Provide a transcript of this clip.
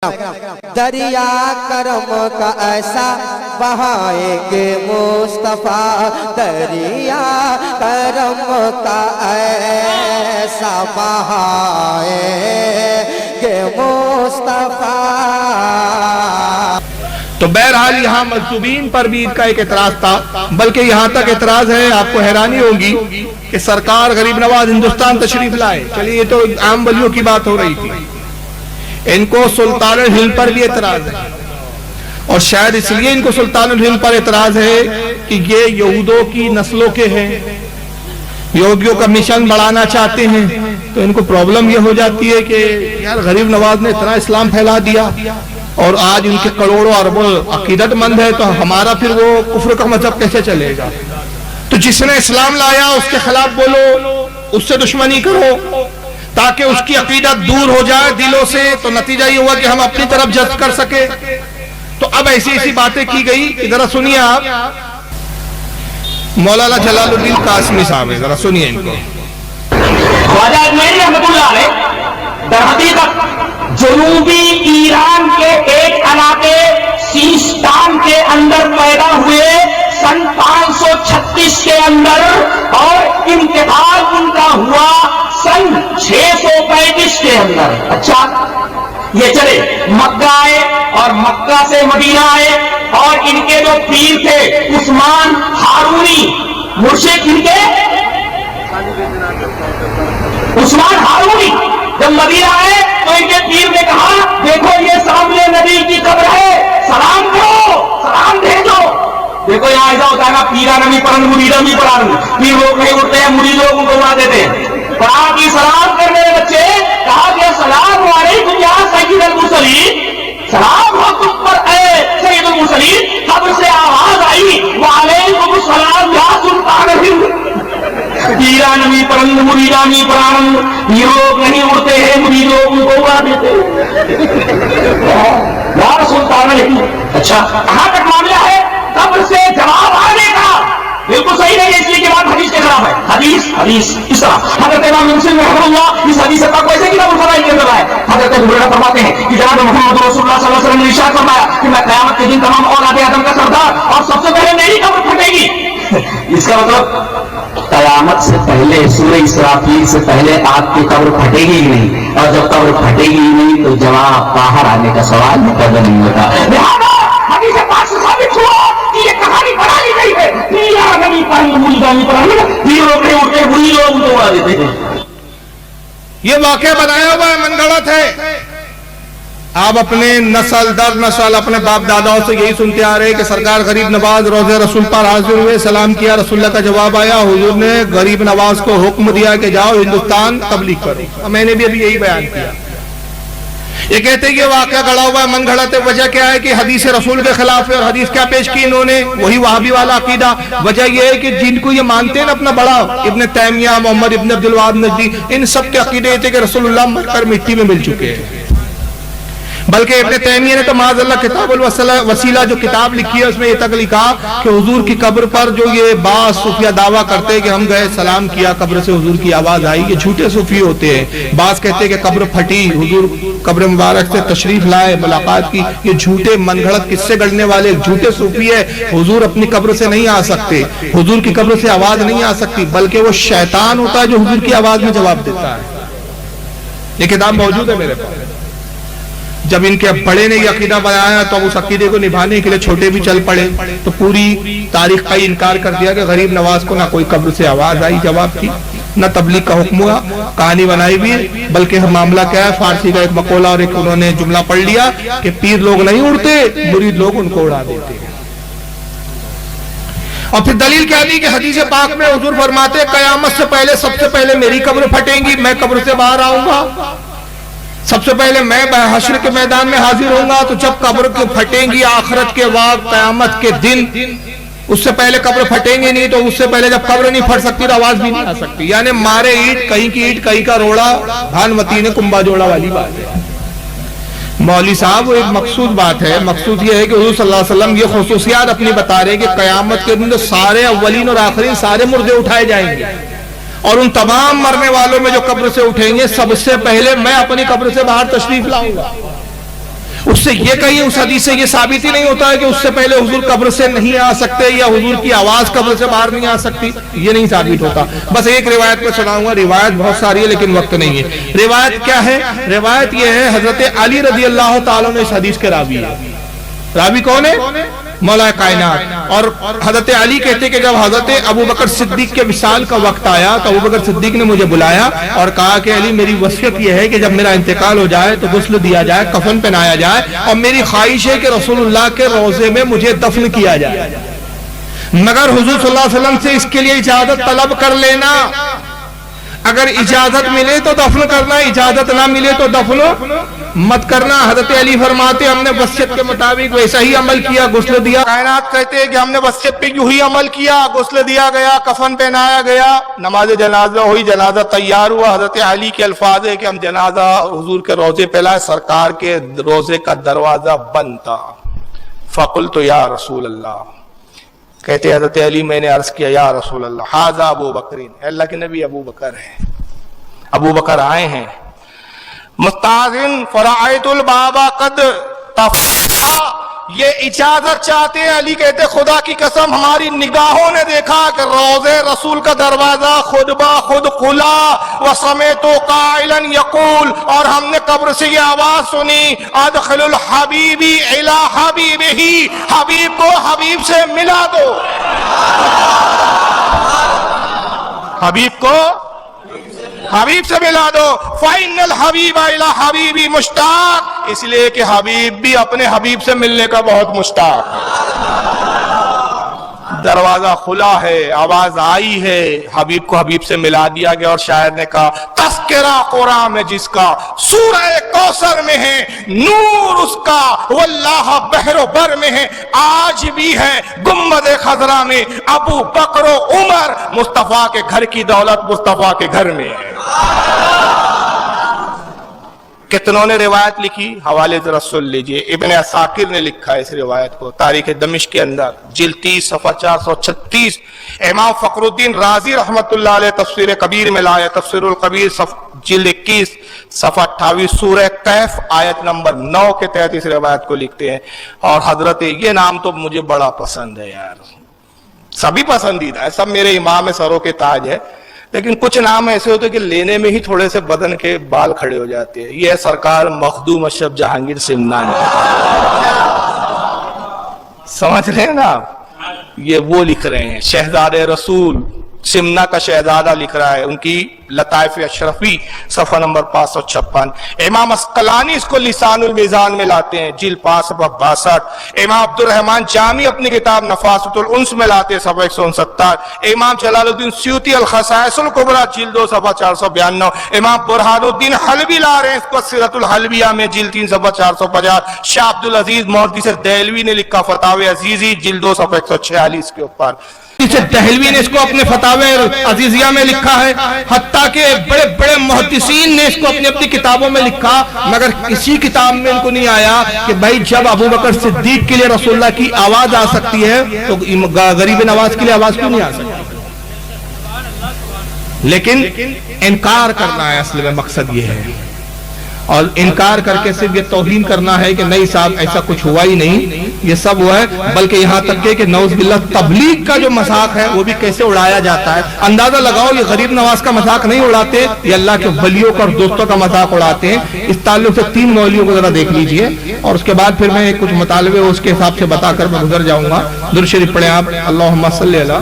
دریا کرم کا ایسا بہائیں گے مصطفیٰ، دریا کرم کا ایسا بہائیں گے مصطفیٰ۔ تو بہرحال یہاں مجذوبین پر بھی ان کا ایک اعتراض تھا، بلکہ یہاں تک اعتراض ہے، آپ کو حیرانی ہوگی کہ سرکار غریب نواز ہندوستان تشریف لائے، چلیے یہ تو عام ولیوں کی بات ہو رہی تھی، ان کو سلطان الہند پر بھی اعتراض ہے، اور شاید اس لیے ان کو سلطان الہند پر اعتراض ہے کہ یہ یہودوں کی نسلوں کے ہیں، یہودیوں کا مشن بڑھانا چاہتے ہیں، تو ان کو پرابلم یہ ہو جاتی ہے کہ یار غریب نواز نے اتنا اسلام پھیلا دیا اور آج ان کے کروڑوں اربوں عقیدت مند ہے، تو ہمارا پھر وہ کفر کا مذہب کیسے چلے گا؟ تو جس نے اسلام لایا اس کے خلاف بولو، اس سے دشمنی کرو تاکہ اس کی عقیدت دور ہو جائے دلوں سے، تو نتیجہ یہ ہوا کہ ہم اپنی طرف جذب کر سکے۔ تو اب ایسی باتیں کی گئی، ذرا سنیے آپ، مولانا جلال الدین قاسمی صاحب، ذرا سنیے ان کو۔ خواجہ اجمیری رحمۃ اللہ علیہ در حقیقت جنوبی ایران کے ایک علاقے سیستان کے اندر پیدا ہوئے سن 536 کے اندر، اور انتقال ان کا ہوا سن 635 کے اندر۔ اچھا یہ چلے مکہ آئے اور مکہ سے مدینہ آئے، اور ان کے جو پیر تھے عثمان ہارونی، مرشد ان کے عثمان ہارونی، جب مدینہ آئے تو ان کے پیر نے کہا دیکھو یہ سامنے نبی کی قبر ہے، سلام کرو، سلام بھیجو۔ دیکھو یہاں ایسا ہوتا ہے نا، پیرا نبی پرند مریدہ بھی پرند، پیر لوگ نہیں اٹھتے ہیں، مرید لوگ ان کو اڑا دیتے ہیں۔ قرآن کی سلام کرنے بچے کہا کہ السلام علیکم یا سید المرسلین، سلام ہو تم پر اے سید المرسلین۔ قبر سے آواز آئی وعلیکم السلام یا سلطان الہند۔ پیرا نبی پرند مریدانی پرند، یہ لوگ نہیں اڑتے ہیں، مرید لوگ ان کو اڑا دیتے یا سلطان الہند۔ اچھا کہاں تک معاملہ ہے؟ قبر سے جواب آنے کا بالکل صحیح نہیں ہے، اس لیے کہ بات حدیث کے خلاف ہے۔ حدیث اس طرح حضرت امام مسلم رحمہ اللہ اس حدیث کا کو ایسے کتاب الفضائل کے اندر ہے، حضرت ابو ہریرہ فرماتے ہیں کہ جناب محمد رسول اللہ صلی اللہ علیہ وسلم نے ارشاد فرمایا کہ میں قیامت کے دن تمام اولاد آدم کا سردار، اور سب سے پہلے میری قبر پھٹے گی۔ اس کا مطلب قیامت سے پہلے، سورہ اسرافیل سے پہلے آپ کی قبر پھٹے گی ہی نہیں، اور جب قبر پھٹے گی ہی نہیں تو جواب باہر آنے کا سوال پیدا نہیں ہوتا۔ لہٰذا حدیث پاک سے ثابت ہوا کہ یہ کہانی بنا لی گئی ہے، پیرا نبی پرند مریدانی پرند، پیر لوگ نہیں اٹھتے، مرید لوگ ان کو اڑا دیتے ہیں۔ یہ واقعہ بنایا ہوا ہے، من گھڑت ہے۔ آپ اپنے نسل در نسل اپنے باپ داداؤں سے یہی سنتے آ رہے کہ سرکار غریب نواز روضہ رسول پر حاضر ہوئے، سلام کیا، رسول اللہ کا جواب آیا، حضور نے غریب نواز کو حکم دیا کہ جاؤ ہندوستان تبلیغ کرو۔ میں نے بھی ابھی یہی بیان کیا۔ یہ کہتے ہیں کہ واقعہ گڑا ہوا ہے، من گھڑت ہے۔ وجہ کیا ہے کہ حدیث رسول کے خلاف ہے، اور حدیث کیا پیش کی انہوں نے؟ وہی وہابی والا عقیدہ۔ وجہ یہ ہے کہ جن کو یہ مانتے ہیں نا اپنا بڑا، ابن تیمیہ، محمد ابن عبد الوہاب نجدی، ان سب کے عقیدے تھے کہ رسول اللہ مر کر مٹی میں مل چکے ہیں۔ بلکہ ابن تیمیہ نے تو معاذ اللہ کتاب الوسیلہ جو کتاب لکھی ہے اس میں یہ تک لکھا کہ حضور کی قبر پر جو یہ بعض صوفیہ دعویٰ کرتے ہیں کہ ہم گئے سلام کیا، قبر سے حضور کی آواز آئی، یہ جھوٹے صوفی ہوتے ہیں۔ بعض کہتے ہیں کہ قبر پھٹی، حضور قبر مبارک سے تشریف لائے، ملاقات کی، یہ جھوٹے من گھڑت قصے گڑھنے والے جھوٹے صوفی ہے۔ حضور اپنی قبر سے نہیں آ سکتے، حضور کی قبر سے آواز نہیں آ سکتی، بلکہ وہ شیطان ہوتا ہے جو حضور کی آواز میں جواب دیتا ہے۔ یہ کتاب موجود ہے میرے پاس۔ جب ان کے بڑے نے یہ عقیدہ بنایا تو اس عقیدے کو نبھانے کے لیے چھوٹے بھی چل پڑے، تو پوری تاریخ کا انکار کر دیا کہ غریب نواز کو نہ کوئی قبر سے آواز آئی جواب کی، نہ تبلیغ کا حکم ہوا، کہانی بنائی بھی، بلکہ معاملہ کیا ہے، فارسی کا ایک مقولہ اور ایک انہوں نے جملہ پڑھ لیا کہ پیر لوگ نہیں اڑتے، مرید لوگ ان کو اڑا دیتے ہیں۔ اور پھر دلیل کیا دی کہ حدیث پاک میں حضور فرماتے قیامت سے پہلے سب سے پہلے میری قبر پھٹیں گی، میں قبر سے باہر آؤں گا، سب سے پہلے میں حشر کے میدان میں حاضر ہوں گا۔ تو جب قبر کو پھٹیں گی آخرت کے وقت، قیامت کے دن، اس سے پہلے قبر پھٹیں گی نہیں، تو اس سے پہلے جب قبر نہیں پھٹ سکتی تو آواز بھی نہیں آ سکتی۔ یعنی مارے اینٹ کہیں کی اینٹ کہیں کا روڑا، بھانوتی نے کنبا جوڑا والی بات ہے۔ مولوی صاحب وہ ایک مقصود بات ہے، مقصود یہ ہے کہ حضور صلی اللہ علیہ وسلم یہ خصوصیات اپنی بتا رہے کہ قیامت کے دن سارے اولین اور آخرین سارے مردے اٹھائے جائیں گے، اور ان تمام مرنے والوں میں جو قبر سے اٹھیں گے سب سے پہلے میں اپنی قبر سے باہر تشریف لاؤں گا۔ اس سے یہ کہیے اس حدیث سے یہ ثابت ہی نہیں ہوتا ہے کہ اس سے پہلے حضور قبر سے نہیں آ سکتے یا حضور کی آواز قبر سے باہر نہیں آ سکتی، یہ نہیں ثابت ہوتا۔ بس ایک روایت پہ سناؤں گا، روایت بہت ساری ہے لیکن وقت نہیں ہے۔ روایت کیا ہے؟ روایت یہ ہے حضرت علی رضی اللہ تعالیٰ نے اس حدیث کے راوی ہے۔ راوی کون ہے؟ مولا کائنات۔ اور حضرت علی کہتے ہیں کہ جب حضرت ابو بکر صدیق کے وصال کا وقت آیا تو ابو بکر صدیق نے مجھے بلایا اور کہا کہ علی میری وصیت یہ ہے کہ جب میرا انتقال ہو جائے تو غسل دیا جائے، کفن پہنایا جائے، اور میری خواہش ہے کہ رسول اللہ کے روضے میں مجھے دفن کیا جائے، مگر حضور صلی اللہ علیہ وسلم سے اس کے لیے اجازت طلب کر لینا، اگر اجازت ملے تو دفن کرنا، اجازت نہ ملے تو دفن مت کرنا۔ حضرت علی فرماتے ہم نے وصیت کے مطابق ویسا ہی عمل کیا، غسل دیا۔ کائنات کہتے ہیں کہ ہم نے وصیت پہ یوں ہی عمل کیا، غسل دیا گیا، کفن پہنایا گیا، نماز جنازہ ہوئی، جنازہ تیار ہوا۔ حضرت علی کے الفاظ ہے کہ ہم جنازہ حضور کے روضے پہ لائے، سرکار کے روضے کا دروازہ بند تھا۔ فقلت یا رسول اللہ، کہتے حضرت علی میں نے عرض کیا یا رسول اللہ ھذا ابو بکرین، اللہ کے نبی ابو بکر ہیں، ابو بکر آئے ہیں۔ مستاذن فرائت البابا قد تفتح، یہ اجازت چاہتے ہیں۔ علی کہتے خدا کی قسم ہماری نگاہوں نے دیکھا کہ روضے رسول کا دروازہ خود بخود کھلا، وسمعت قائلا یقول، اور ہم نے قبر سے یہ آواز سنی ادخل الحبیبی الی حبیبہ، حبیب کو حبیب سے ملا دو، حبیب کو حبیب سے ملا دو۔ فَإِنَّ الْحَبِيبَ إِلَى حَبِيبِ مُشْتَاقٌ، اس لیے کہ حبیب بھی اپنے حبیب سے ملنے کا بہت مشتاق۔ دروازہ کھلا ہے، آواز آئی ہے، حبیب کو حبیب سے ملا دیا گیا، اور شاعر نے کہا تذکرہ قرآن میں جس کا سورہ کوثر میں ہے، نور اس کا واللہ بحر و بر میں ہے، آج بھی ہے گنبد خضرا میں ابو بکر و عمر، مصطفیٰ کے گھر کی دولت مصطفیٰ کے گھر میں ہے۔ کتنوں نے روایت لکھی، حوالے ذرا سن لیجئے۔ ابن عساکر نے لکھا ہے اس روایت کو تاریخ دمشق کے اندر، جلد 30 صفحہ 436۔ امام فخر الدین رازی رحمت اللہ علیہ تفسیر کبیر میں لایا، تفسیر الکبیر جلد 21 صفحہ 28، سورہ کہف آیت نمبر 9 کے تحت اس روایت کو لکھتے ہیں۔ اور حضرت، یہ نام تو مجھے بڑا پسند ہے یار، سبھی پسندیدہ ہے، سب میرے امام سروں کے تاج ہے، لیکن کچھ نام ایسے ہوتے کہ لینے میں ہی تھوڑے سے بدن کے بال کھڑے ہو جاتے ہیں۔ یہ سرکار مخدوم اشرف جہانگیر سمنانی، سمجھ رہے ہیں نا آپ؟ یہ وہ لکھ رہے ہیں، شہزادے رسول سمنا کا شہزادہ لکھ رہا ہے، ان کی لطائف اشرفی صفحہ نمبر 556۔ امام اسقلانی اس کو لسان المیزان میں لاتے ہیں، جلد 5 صفحہ 62۔ امام عبد الرحمن جامی اپنی کتاب نفاست الانس میں لاتے ہیں، صفحہ 169۔ امام جلال الدین سیوطی الخصائص الکبریٰ جلد 2 صفحہ 492۔ امام برہان الدین حلبی لا رہے ہیں اس کو سیرت الحلبیہ میں، جلد 3 صفحہ 450۔ شاہ عبد العزیز محدث دہلوی نے لکھا فتاوی عزیزی جلد 2 صفحہ 146 کے اوپر۔ دہلوی نے اس کو اپنے فتاوی عزیزیہ میں لکھا ہے، حتیٰ کہ بڑے بڑے محدثین نے اس کو اپنی اپنی کتابوں میں لکھا، مگر کسی کتاب میں ان کو نہیں آیا کہ بھائی جب ابو بکر صدیق کے لیے رسول اللہ کی آواز آ سکتی ہے تو غریب نواز کے لیے آواز کیوں نہیں آ سکتی؟ لیکن انکار کرنا ہے اصل میں مقصد یہ ہے، اور انکار کر کے صرف یہ توہین کرنا ہے کہ نہیں صاحب ایسا کچھ ہوا ہی نہیں، یہ سب ہوا ہے، بلکہ یہاں تک کہ نعوذ باللہ تبلیغ کا جو مذاق ہے وہ بھی کیسے اڑایا جاتا ہے۔ اندازہ لگاؤ یہ غریب نواز کا مذاق نہیں اڑاتے، یہ اللہ کے ولیوں کا اور دوستوں کا مذاق اڑاتے ہیں۔ اس تعلق سے 3 مولویوں کو ذرا دیکھ لیجئے، اور اس کے بعد پھر میں کچھ مطالبے اس کے حساب سے بتا کر میں گزر جاؤں گا۔ درود شریف پڑھیں آپ، اللہم صلی علی